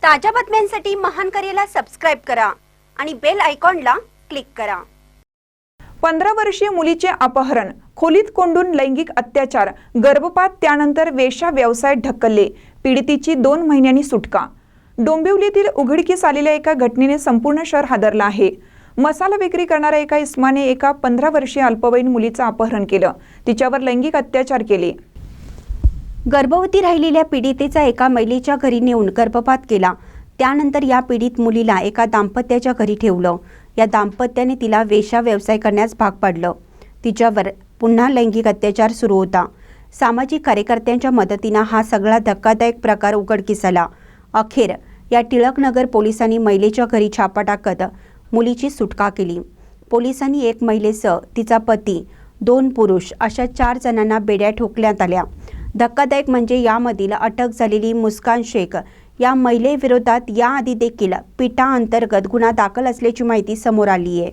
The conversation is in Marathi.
ताज्या बातम्यांसाठी महान करेला सबस्क्राइब करा आणि बेल आयकॉनला क्लिक करा। 15 वर्षीय मुलीचे अपहरण, खोलीत कोंडून लैंगिक अत्याचार, गर्भपात, त्यानंतर वेश्या व्यवसायात ढकलले, पीडितेची 2 महिन्यांनी सुटका। डोंबिवलीतील उघडकीस आलेल्या एका घटनेने संपूर्ण शहर हादरला आहे। मसाला विक्री करणाऱ्या एका इसमाने एका 15 वर्षीय अल्पवयीन मुलीचे अपहरण केलं, तिच्यावर लैंगिक अत्याचार केले। गर्भवती राहिलेल्या पीडितेचा एका महिलेच्या घरी नेऊन गर्भपात केला। त्यानंतर या पीडित मुलीला एका दाम्पत्याच्या घरी ठेवलं। या दाम्पत्याने तिला वेश्या व्यवसाय करण्यास भाग पाडलं। तिच्यावर पुन्हा लैंगिक अत्याचार सुरू होता। सामाजिक कार्यकर्त्यांच्या मदतीने हा सगळा धक्कादायक प्रकार उघडकीस आला। अखेर या टिळकनगर पोलिसांनी महिलेच्या घरी छापा टाकत मुलीची सुटका केली। पोलिसांनी एक महिलेसह तिचा पती, 2 पुरुष अशा 4 जणांना बेड्या ठोकण्यात आल्या। धक्कादायक म्हणजे यामधील अटक झालेली मुस्कान शेख या महिलेविरोधात याआधी देखील पिटा अंतर्गत गुन्हा दाखल असल्याची माहिती समोर आली आहे।